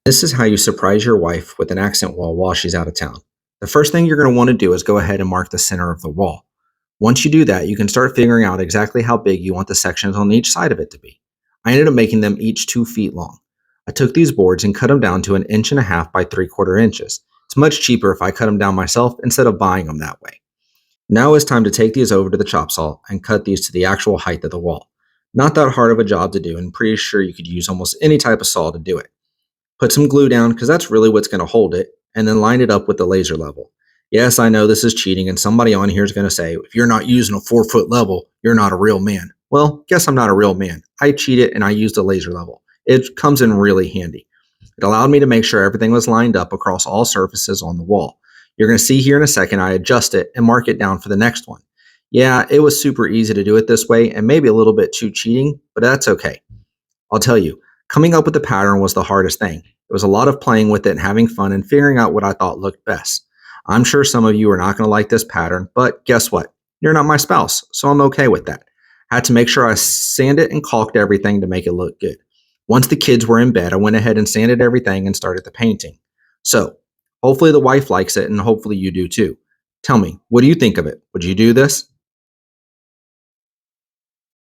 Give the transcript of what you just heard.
This is how you surprise your wife with an accent wall while she's out of town. The first thing you're going to want to do is go ahead and mark the center of the wall. Once you do that, you can start figuring out exactly how big you want the sections on each side of it to be. I ended up making them each 2 feet long. I took these boards and cut them down to an inch and a half by 3/4 inches. It's much cheaper if I cut them down myself instead of buying them that way. Now it's time to take these over to the chop saw and cut these to the actual height of the wall. Not that hard of a job to do, and pretty sure you could use almost any type of saw to do it. Put some glue down because that's really what's going to hold it, and then line it up with the laser level. Yes, I know this is cheating, and somebody on here is going to say, if you're not using a 4 foot level, you're not a real man. Well, guess I'm not a real man. I cheated and I used a laser level. It comes in really handy. It allowed me to make sure everything was lined up across all surfaces on the wall. You're going to see here in a second I adjust it and mark it down for the next one. Yeah, it was super easy to do it this way and maybe a little bit too cheating, but that's okay. I'll tell you, coming up with the pattern was the hardest thing. It was a lot of playing with it and having fun and figuring out what I thought looked best. I'm sure some of you are not going to like this pattern, but guess what? You're not my spouse, so I'm okay with that. I had to make sure I sanded and caulked everything to make it look good. Once the kids were in bed, I went ahead and sanded everything and started the painting. So, hopefully the wife likes it and hopefully you do too. Tell me, what do you think of it? Would you do this?